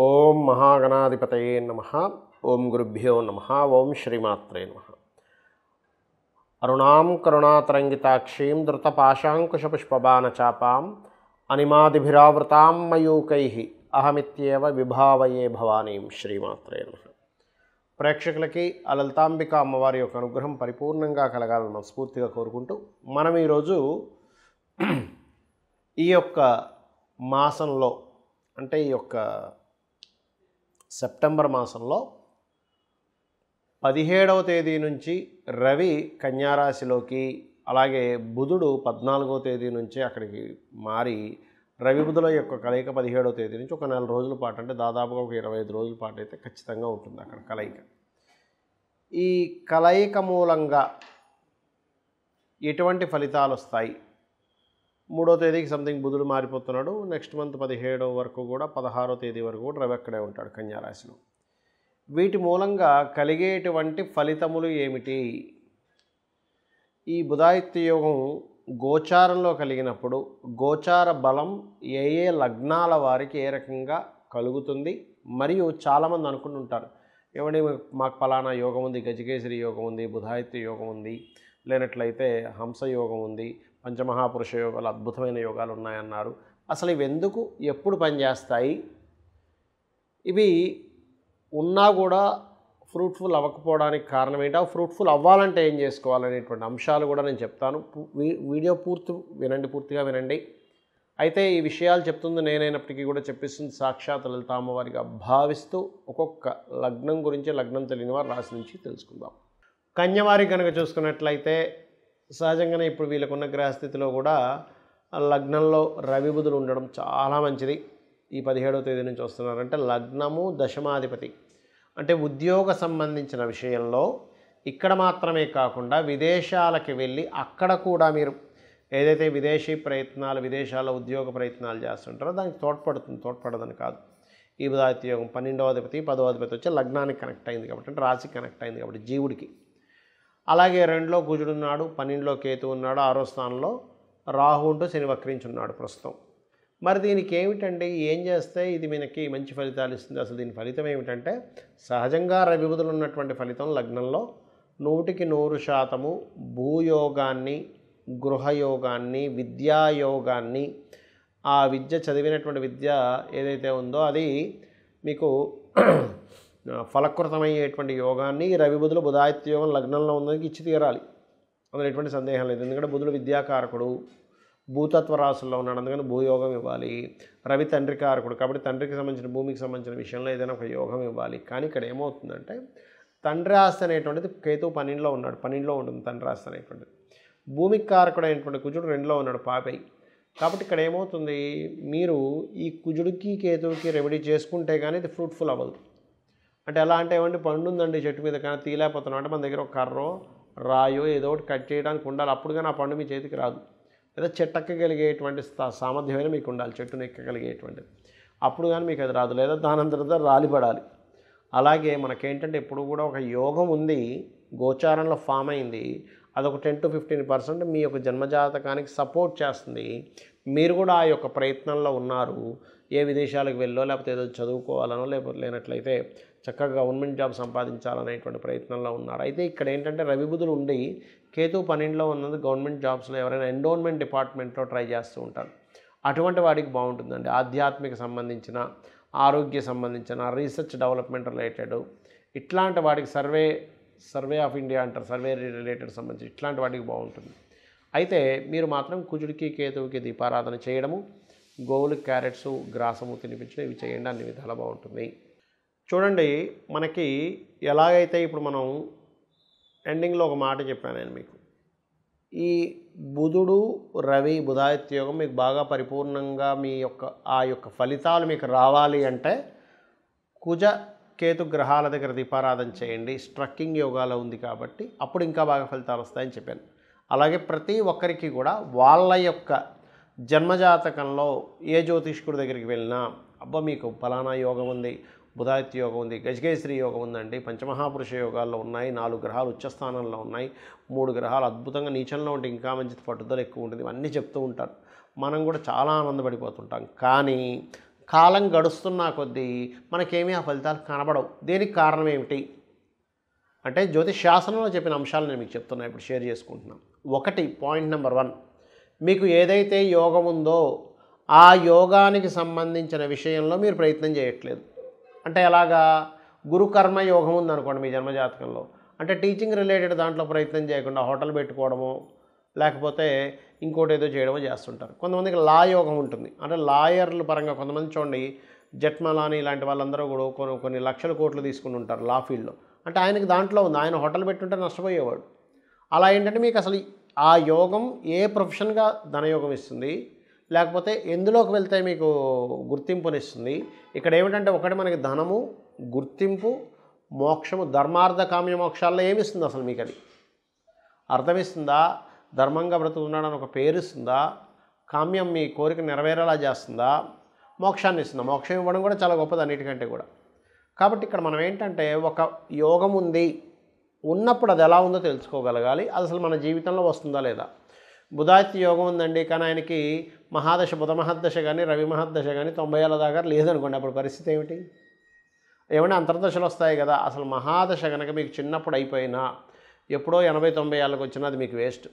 ఓం మహాగణాధిపతయే నమః. ఓం గురుభ్యో నమః. ఓం శ్రీమాత్రే నమః. అరుణాం కరుణాతరంగితాక్షీం ధృతపాశాంకుశపుష్పబాణచాపాం అనిమాదిభిరావృతాం మయూకైః అహమిత్యేవ విభావయే భవానీం. శ్రీమాత్రే నమః. ప్రేక్షకులకి ఆ లలితాంబిక అమ్మవారి యొక్క అనుగ్రహం పరిపూర్ణంగా కలగాలని మనస్ఫూర్తిగా కోరుకుంటూ మనం ఈరోజు ఈ యొక్క మాసంలో అంటే ఈ యొక్క సెప్టెంబర్ మాసంలో 17వ తేదీ నుంచి రవి కన్యారాశిలోకి, అలాగే బుధుడు 14వ తేదీ నుంచి అక్కడికి మారి రవి బుధుల యొక్క కలయిక 17వ తేదీ నుంచి ఒక నెల రోజుల పాటు, అంటే దాదాపుగా ఒక 25 రోజుల పాటు అయితే ఖచ్చితంగా ఉంటుంది అక్కడ కలయిక. ఈ కలయిక మూలంగా ఎటువంటి ఫలితాలు వస్తాయి? 3వ తేదీకి సంథింగ్ బుధుడు మారిపోతున్నాడు. నెక్స్ట్ మంత్ 17వ వరకు కూడా 16వ తేదీ వరకు కూడా రవి అక్కడే ఉంటాడు కన్యారాశిలో. వీటి మూలంగా కలిగేటువంటి ఫలితములు ఏమిటి? ఈ బుధాదిత్య యోగం గోచారంలో కలిగినప్పుడు గోచార బలం ఏ ఏ లగ్నాల వారికి ఏ రకంగా కలుగుతుంది? మరియు చాలామంది అనుకుంటుంటారు, ఏమండి మాకు పలానా యోగం ఉంది, గజకేసరి యోగం ఉంది, బుధాదిత్య యోగం ఉంది, లేనట్లయితే హంస యోగం ఉంది, పంచమహాపురుష యోగాలు, అద్భుతమైన యోగాలు ఉన్నాయన్నారు. అసలు ఇవి ఎందుకు ఎప్పుడు పనిచేస్తాయి? ఇవి ఉన్నా కూడా ఫ్రూట్ఫుల్ అవ్వకపోవడానికి కారణం ఏంటి? ఫ్రూట్ఫుల్ అవ్వాలంటే ఏం చేసుకోవాలనేటువంటి అంశాలు కూడా నేను చెప్తాను. వీడియో పూర్తిగా వినండి. అయితే ఈ విషయాలు చెప్తుంది నేనైనప్పటికీ కూడా చెప్పిస్తుంది సాక్షాత్ లలిత అమ్మవారిగా భావిస్తూ ఒక్కొక్క లగ్నం గురించి, లగ్నం తెలియని వారు రాశి నుంచి తెలుసుకుందాం. కన్యవారి కనుక చూసుకున్నట్లయితే సహజంగానే ఇప్పుడు వీళ్ళకున్న గ్రహస్థితిలో కూడా లగ్నంలో రవి బుధులు ఉండడం చాలా మంచిది. ఈ 17వ తేదీ నుంచి వస్తున్నారంటే లగ్నము దశమాధిపతి, అంటే ఉద్యోగ సంబంధించిన విషయంలో ఇక్కడ మాత్రమే కాకుండా విదేశాలకి వెళ్ళి అక్కడ కూడా మీరు ఏదైతే విదేశీ ప్రయత్నాలు, విదేశాల్లో ఉద్యోగ ప్రయత్నాలు చేస్తుంటారో దానికి తోడ్పడదని కాదు. ఈ బుధాదిత్య యోగం 12వ అధిపతి 10వ అధిపతి వచ్చి లగ్నానికి కనెక్ట్ అయింది కాబట్టి, అంటే రాశికి కనెక్ట్ అయింది కాబట్టి జీవుడికి. అలాగే 2లో కుజుడు ఉన్నాడు, 12లో కేతు ఉన్నాడు, 6వ స్థానంలో రాహు ఉంటూ శని వక్రించున్నాడు ప్రస్తుతం. మరి దీనికి ఏమిటండి, ఏం చేస్తే ఇది మనకి మంచి ఫలితాలు ఇస్తుంది? అసలు దీని ఫలితం ఏమిటంటే సహజంగా రవి బుధులు ఉన్నటువంటి ఫలితం లగ్నంలో 100% భూయోగాన్ని, గృహయోగాన్ని, విద్యాయోగాన్ని, ఆ విద్య చదివినటువంటి విద్య ఏదైతే ఉందో అది మీకు ఫలకృతమయ్యేటువంటి యోగాన్ని రవి బుధులు బుధాదిత్య యోగం లగ్నంలో ఉన్నది ఇచ్చి తీరాలి. అందులో ఎటువంటి సందేహం లేదు. ఎందుకంటే బుధుడు విద్యాకారకుడు, భూతత్వ రాశుల్లో ఉన్నాడు, అందుకని భూయోగం ఇవ్వాలి. రవి తండ్రి కారకుడు కాబట్టి తండ్రికి సంబంధించిన, భూమికి సంబంధించిన విషయంలో ఏదైనా ఒక యోగం ఇవ్వాలి. కానీ ఇక్కడ ఏమవుతుందంటే తండ్రి ఆస్తి అనేటువంటిది కేతు 12లో ఉన్నాడు, 12లో ఉంటుంది తండ్రి ఆస్తి అనేటువంటిది. భూమికి కారకుడు అయినటువంటి కుజుడు 2లో ఉన్నాడు పాపై. కాబట్టి ఇక్కడ ఏమవుతుంది, మీరు ఈ కుజుడికి కేతువుకి రెమెడీ చేసుకుంటే కానీ ఇది ఫ్రూట్ఫుల్ అవ్వదు. అంటే ఎలా అంటే ఏమంటే పండు ఉందండి చెట్టు మీద, కానీ తీలేకపోతున్నాం అంటే మన దగ్గర ఒక కర్రో రాయో ఏదో ఒకటి కట్ చేయడానికి ఉండాలి. అప్పుడు కానీ ఆ పండు మీ చేతికి రాదు. లేదా చెట్టు ఎక్కగలిగేటువంటి సామర్థ్యమైన మీకు ఉండాలి, చెట్టును ఎక్కగలిగేటువంటిది. అప్పుడు కానీ మీకు అది రాదు, లేదా దానంతటా రాలిపడాలి. అలాగే మనకేంటంటే ఎప్పుడు కూడా ఒక యోగం ఉంది, గోచారంలో ఫామ్ అయింది, అదొక 10 to 15% మీ యొక్క జన్మజాతకానికి సపోర్ట్ చేస్తుంది. మీరు కూడా ఆ యొక్క ప్రయత్నంలో ఉన్నారు. ఏ విదేశాలకు వెళ్ళో, లేకపోతే ఏదో చదువుకోవాలనో, లేకపోతే లేనట్లయితే చక్కగా గవర్నమెంట్ జాబ్ సంపాదించాలనేటువంటి ప్రయత్నంలో ఉన్నారు. అయితే ఇక్కడ ఏంటంటే రవి బుధులు ఉండి కేతు 12లో ఉన్నది గవర్నమెంట్ జాబ్స్లో ఎవరైనా ఎండోన్మెంట్ డిపార్ట్మెంట్లో ట్రై చేస్తూ ఉంటారు. అటువంటి వాడికి బాగుంటుందండి. ఆధ్యాత్మిక సంబంధించిన, ఆరోగ్య సంబంధించిన, రీసెర్చ్ డెవలప్మెంట్ రిలేటెడ్, ఇట్లాంటి వాడికి సర్వే ఆఫ్ ఇండియా అంటారు, సర్వే రిలేటెడ్ సంబంధించి ఇట్లాంటి వాటికి బాగుంటుంది. అయితే మీరు మాత్రం కుజుడికి కేతువుకి దీపారాధన చేయడము, గోవులకి క్యారెట్స్ గ్రాసము తినిపించడం, ఇవి చేయండి, అన్ని విధాలా బాగుంటుంది. చూడండి, మనకి ఎలాగైతే ఇప్పుడు మనం ఎండింగ్లో ఒక మాట చెప్పాను నేను మీకు, ఈ బుధుడు రవి బుధాదిత్య యోగం మీకు బాగా పరిపూర్ణంగా మీ యొక్క ఆ యొక్క ఫలితాలు మీకు రావాలి అంటే కుజ కేతు గ్రహాల దగ్గర దీపారాధన చేయండి. స్ట్రక్కింగ్ యోగాలో ఉంది కాబట్టి అప్పుడు ఇంకా బాగా ఫలితాలు వస్తాయని చెప్పాను. అలాగే ప్రతి ఒక్కరికి కూడా వాళ్ళ యొక్క జన్మజాతకంలో ఏ జ్యోతిష్కుడి దగ్గరికి వెళ్ళినా, అబ్బా మీకు ఫలానా యోగం ఉంది, బుధాదిత్య యోగం ఉంది, గజకేసరి యోగం ఉందండి, పంచమహాపురుష యోగాల్లో ఉన్నాయి, 4 గ్రహాలు ఉచ్చస్థానంలో ఉన్నాయి, 3 గ్రహాలు అద్భుతంగా నీచంలో ఉంటే ఇంకా మంచి పట్టుదల ఎక్కువ ఉంటుంది, ఇవన్నీ చెప్తూ ఉంటారు. మనం కూడా చాలా ఆనందపడిపోతుంటాం. కానీ కాలం గడుస్తున్న కొద్దీ మనకేమీ ఆ ఫలితాలు కనబడవు. దీనికి కారణం ఏమిటి అంటే జ్యోతిష్ శాస్త్రంలో చెప్పిన అంశాలు నేను మీకు చెప్తున్నా, ఇప్పుడు షేర్ చేసుకుంటున్నాను. ఒకటి, పాయింట్ నెంబర్ 1, మీకు ఏదైతే యోగం ఉందో ఆ యోగానికి సంబంధించిన విషయంలో మీరు ప్రయత్నం చేయట్లేదు. అంటే ఎలాగా? గురుకర్మ యోగం ఉందనుకోండి మీ జన్మజాతకంలో, అంటే టీచింగ్ రిలేటెడ్ దాంట్లో ప్రయత్నం చేయకుండా హోటల్ పెట్టుకోవడము, లేకపోతే ఇంకోటి ఏదో చేయడమో చేస్తుంటారు. కొంతమందికి లా యోగం ఉంటుంది, అంటే లాయర్ల పరంగా కొంతమంది చూడండి, జట్మలాని ఇలాంటి వాళ్ళందరూ కూడా కొన్ని లక్షల కోట్లు తీసుకుని ఉంటారు లా ఫీల్డ్లో. అంటే ఆయనకి దాంట్లో ఉంది, ఆయన హోటల్ పెట్టుంటే నష్టపోయేవాడు. అలా ఏంటంటే మీకు అసలు ఆ యోగం ఏ ప్రొఫెషన్గా ధనయోగం ఇస్తుంది, లేకపోతే ఎందులోకి వెళ్తే మీకు గుర్తింపునిస్తుంది. ఇక్కడ ఏమిటంటే ఒకటి మనకి ధనము, గుర్తింపు, మోక్షము, ధర్మార్థ కామ్య మోక్షాల్లో ఏమిస్తుంది అసలు మీకు? అది అర్థమిస్తుందా? ధర్మంగా బ్రతుకుతున్నాడని ఒక పేరు ఇస్తుందా? కామ్యం మీ కోరిక నెరవేరేలా చేస్తుందా? మోక్షాన్ని ఇస్తుందా? మోక్షం ఇవ్వడం కూడా చాలా గొప్పది అన్నిటికంటే కూడా. కాబట్టి ఇక్కడ మనం ఏంటంటే ఒక యోగం ఉంది, ఉన్నప్పుడు అది ఎలా ఉందో తెలుసుకోగలగాలి. అది అసలు మన జీవితంలో వస్తుందా లేదా. బుధాదిత్య యోగం ఉందండి, కానీ ఆయనకి మహాదశ, బుధ మహర్దశ కానీ రవి మహర్దశ కానీ 90 ఏళ్ళ దాకా లేదనుకోండి, అప్పుడు పరిస్థితి ఏమిటి? ఏమైనా అంతర్దశలు వస్తాయి కదా. అసలు మహాదశ కనుక మీకు చిన్నప్పుడు అయిపోయినా ఎప్పుడో 80-90 ఏళ్ళకి వచ్చినా అది మీకు వేస్ట్.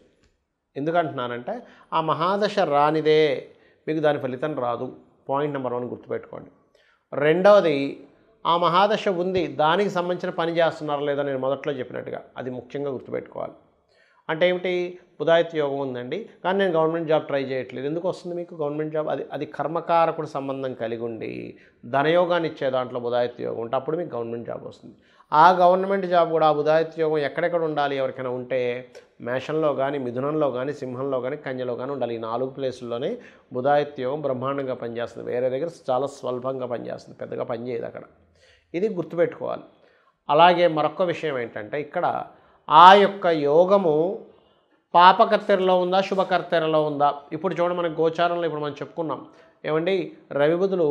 ఎందుకంటున్నానంటే ఆ మహాదశ రానిదే మీకు దాని ఫలితం రాదు. పాయింట్ నెంబర్ 1 గుర్తుపెట్టుకోండి. రెండవది, ఆ మహాదశ ఉంది, దానికి సంబంధించిన పని చేస్తున్నారా లేదా, నేను మొదట్లో చెప్పినట్టుగా అది ముఖ్యంగా గుర్తుపెట్టుకోవాలి. అంటే ఏమిటి? బుధాదిత్య యోగం ఉందండి, కానీ నేను గవర్నమెంట్ జాబ్ ట్రై చేయట్లేదు. ఎందుకు వస్తుంది మీకు గవర్నమెంట్ జాబ్? అది కర్మకారకుడు సంబంధం కలిగి ఉండి ధనయోగాన్ని ఇచ్చే దాంట్లో బుధాదిత్య యోగం ఉంటే అప్పుడు మీకు గవర్నమెంట్ జాబ్ వస్తుంది. ఆ గవర్నమెంట్ జాబ్ కూడా ఆ బుధాదిత్య యోగం ఎక్కడెక్కడ ఉండాలి ఎవరికైనా ఉంటే మేషంలో కానీ, మిథునంలో కానీ, సింహంలో కానీ, కన్యలో కానీ ఉండాలి. ఈ 4 ప్లేసుల్లోనే బుధాదిత్య యోగం బ్రహ్మాండంగా పనిచేస్తుంది. వేరే దగ్గర చాలా స్వల్పంగా పనిచేస్తుంది, పెద్దగా పనిచేయదు అక్కడ. ఇది గుర్తుపెట్టుకోవాలి. అలాగే మరొక విషయం ఏంటంటే ఇక్కడ ఆ యొక్క యోగము పాపకర్తెరలో ఉందా, శుభకర్తెరలో ఉందా? ఇప్పుడు చూడండి, మనకి గోచారంలో ఇప్పుడు మనం చెప్పుకున్నాం ఏమండి, రవి బుధులు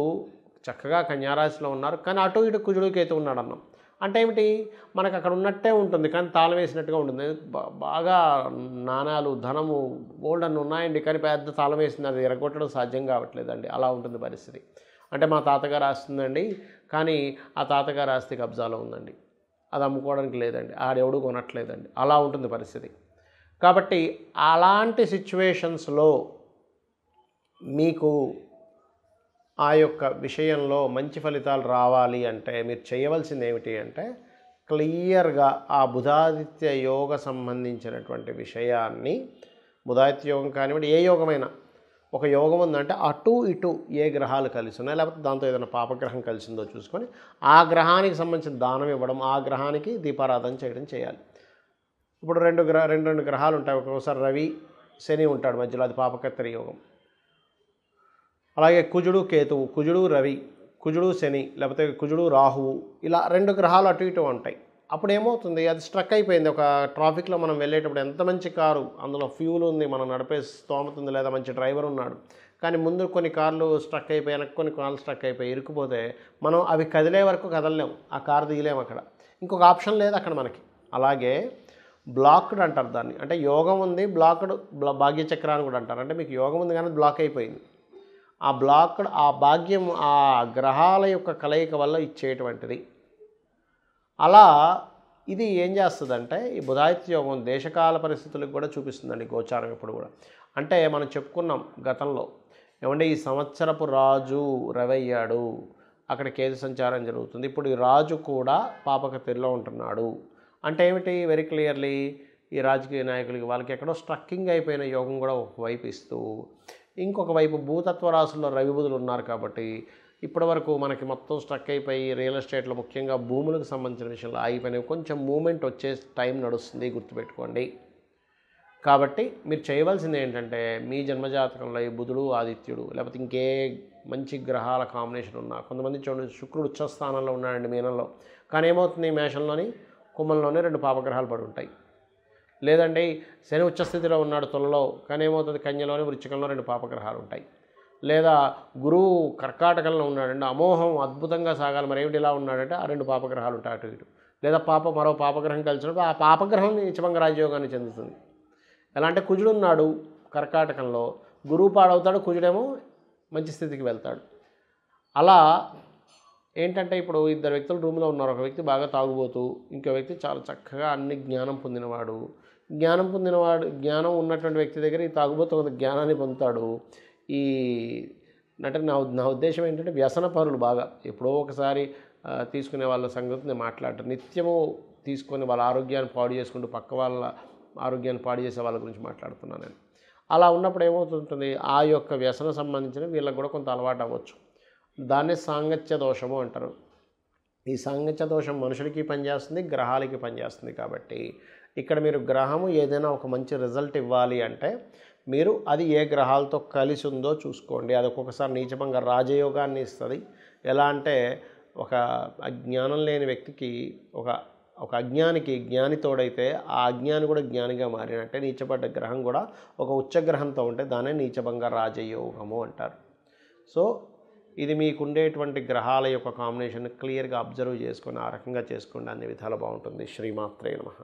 చక్కగా కన్యారాశిలో ఉన్నారు, కానీ అటు ఇటు కుజుడు కేతు ఉన్నాడు అన్నాం. అంటే ఏమిటి? మనకు అక్కడ ఉన్నట్టే ఉంటుంది, కానీ తాళం వేసినట్టుగా ఉంటుంది. బాగా నాణాలు, ధనము, గోల్డ్ అన్నీ ఉన్నాయండి, కానీ పెద్ద తాళం వేసింది, అది ఎరగొట్టడం సాధ్యం కావట్లేదండి. అలా ఉంటుంది పరిస్థితి. అంటే మా తాతగారు ఆస్తుందండి, కానీ ఆ తాతగారు ఆస్తి కబ్జాలో ఉందండి, అది అమ్ముకోవడానికి లేదండి, ఆడెవడు కొనట్లేదండి, అలా ఉంటుంది పరిస్థితి. కాబట్టి అలాంటి సిచ్యువేషన్స్లో మీకు ఆ యొక్క విషయంలో మంచి ఫలితాలు రావాలి అంటే మీరు చేయవలసింది ఏమిటి అంటే క్లియర్గా ఆ బుధాదిత్య యోగ సంబంధించినటువంటి విషయాన్ని, బుధాదిత్య యోగం కానివ్వండి, ఏ యోగమైనా ఒక యోగం ఉందంటే అటు ఇటు ఏ గ్రహాలు కలిసి ఉన్నాయి, లేకపోతే దాంతో ఏదైనా పాపగ్రహం కలిసిందో చూసుకొని ఆ గ్రహానికి సంబంధించిన దానం ఇవ్వడం, ఆ గ్రహానికి దీపారాధన చేయడం చేయాలి. ఇప్పుడు రెండు గ్రహాలు ఉంటాయి, ఒక్కొక్కసారి రవి శని ఉంటాడు మధ్యలో, అది పాపకర్తెర యోగం. అలాగే కుజుడు కేతువు, కుజుడు రవి, కుజుడు శని, లేకపోతే కుజుడు రాహువు, ఇలా 2 గ్రహాలు అటు ఇటు ఉంటాయి. అప్పుడు ఏమవుతుంది, అది స్ట్రక్ అయిపోయింది. ఒక ట్రాఫిక్లో మనం వెళ్ళేటప్పుడు ఎంత మంచి కారు, అందులో ఫ్యూల్ ఉంది, మనం నడిపే స్తోమత ఉంది, లేదా మంచి డ్రైవర్ ఉన్నాడు, కానీ ముందు కొన్ని కార్లు స్ట్రక్ అయిపోయి, వెనక్కి కొన్ని కార్లు స్ట్రక్ అయిపోయి ఇరుక్కుపోతే మనం అవి కదిలే వరకు కదలలేము, ఆ కారు దిగలేము, అక్కడ ఇంకొక ఆప్షన్ లేదు అక్కడ మనకి. అలాగే బ్లాక్డ్ అంటారు దాన్ని, అంటే యోగం ఉంది బ్లాక్డ్, భాగ్యచక్రాన్ని కూడా అంటారు. అంటే మీకు యోగం ఉంది కానీ బ్లాక్ అయిపోయింది. ఆ బ్లాక్డ్, ఆ భాగ్యం ఆ గ్రహాల యొక్క కలయిక వల్ల ఇచ్చేటువంటిది. అలా ఇది ఏం చేస్తుందంటే ఈ బుధాదిత్య యోగం దేశకాల పరిస్థితులకు కూడా చూపిస్తుందండి గోచారం ఎప్పుడు కూడా. అంటే మనం చెప్పుకున్నాం గతంలో ఏమంటే ఈ సంవత్సరపు రాజు రవి అయ్యాడు, అక్కడ కేతు సంచారం జరుగుతుంది. ఇప్పుడు ఈ రాజు కూడా పాపకర్తెరలో ఉంటున్నాడు. అంటే ఏమిటి? వెరీ క్లియర్లీ ఈ రాజకీయ నాయకులకి వాళ్ళకి ఎక్కడో స్ట్రక్కింగ్ అయిపోయిన యోగం కూడా ఒకవైపు ఇస్తూ, ఇంకొక వైపు భూతత్వ రాశుల్లో రవి బుధులు ఉన్నారు కాబట్టి ఇప్పటి వరకు మనకి మొత్తం స్ట్రక్ అయిపోయి రియల్ ఎస్టేట్లో ముఖ్యంగా భూములకు సంబంధించిన విషయంలో ఆగిపోయినవి కొంచెం మూమెంట్ వచ్చే టైం నడుస్తుంది, గుర్తుపెట్టుకోండి. కాబట్టి మీరు చేయవలసింది ఏంటంటే మీ జన్మజాతకంలో ఈ బుధుడు, ఆదిత్యుడు, లేకపోతే ఇంకే మంచి గ్రహాల కాంబినేషన్ ఉన్నా, కొంతమంది చూడండి శుక్రుడు ఉచ్చస్థానంలో ఉన్నాడండి మీనంలో, కానీ ఏమవుతుంది మేషంలోని కుంభంలోనే 2 పాపగ్రహాలు పడి ఉంటాయి. లేదండి శని ఉచ్చస్థితిలో ఉన్నాడు తులలో, కానీ ఏమవుతుంది కన్యలోని వృశ్చికంలో 2 పాపగ్రహాలు ఉంటాయి. లేదా గురువు కర్కాటకంలో ఉన్నాడండి, అమోహం అద్భుతంగా సాగాలి, మరి ఏమిటి ఇలా ఉన్నాడంటే ఆ 2 పాపగ్రహాలు ఉంటాయి అటు ఇటు. లేదా మరో పాపగ్రహం కలిసినప్పుడు ఆ పాపగ్రహం నీచభంగ రాజయోగాన్ని చెందుతుంది. ఎలా అంటే కుజుడు ఉన్నాడు కర్కాటకంలో, గురువు పాడవుతాడు, కుజుడేమో మంచి స్థితికి వెళ్తాడు. అలా ఏంటంటే ఇప్పుడు ఇద్దరు వ్యక్తులు రూమ్లో ఉన్నారు. ఒక వ్యక్తి బాగా తాగుబోతూ, ఇంకో వ్యక్తి చాలా చక్కగా అన్ని జ్ఞానం పొందినవాడు. జ్ఞానం ఉన్నటువంటి వ్యక్తి దగ్గర ఈ తాగుబోతు కొంత జ్ఞానాన్ని పొందుతాడు. ఈ అంటే నా ఉద్దేశం ఏంటంటే వ్యసన పరులు బాగా ఎప్పుడో ఒకసారి తీసుకునే వాళ్ళ సంగతి నేను మాట్లాడటం. నిత్యము తీసుకొని వాళ్ళ ఆరోగ్యాన్ని పాడు చేసుకుంటూ పక్క వాళ్ళ ఆరోగ్యాన్ని పాడు చేసే వాళ్ళ గురించి మాట్లాడుతున్నాను నేను. అలా ఉన్నప్పుడు ఏమవుతుంటుంది, ఆ యొక్క వ్యసన సంబంధించిన వీళ్ళకి కూడా కొంత అలవాటు అవ్వచ్చు. దాన్నే సాంగత్య దోషము అంటారు. ఈ సాంగత్య దోషం మనుషులకి పనిచేస్తుంది, గ్రహాలకి పనిచేస్తుంది. కాబట్టి ఇక్కడ మీరు గ్రహము ఏదైనా ఒక మంచి రిజల్ట్ ఇవ్వాలి అంటే మీరు అది ఏ గ్రహాలతో కలిసి ఉందో చూసుకోండి. అది ఒక్కొక్కసారి నీచభంగ రాజయోగాన్ని ఇస్తుంది. ఎలా అంటే ఒక అజ్ఞానం లేని వ్యక్తికి ఒక అజ్ఞానికి జ్ఞాని తోడైతే ఆ అజ్ఞాని కూడా జ్ఞానిగా మారినట్టే నీచపడ్డ గ్రహం కూడా ఒక ఉచ్చగ్రహంతో ఉంటే దాన్నే నీచభంగ రాజయోగము అంటారు. సో ఇది మీకుండేటువంటి గ్రహాల యొక్క కాంబినేషన్ క్లియర్గా అబ్జర్వ్ చేసుకొని ఆ రకంగా చేసుకోండి. అన్ని విధాలు బాగుంటుంది. శ్రీమాత్రే నమః.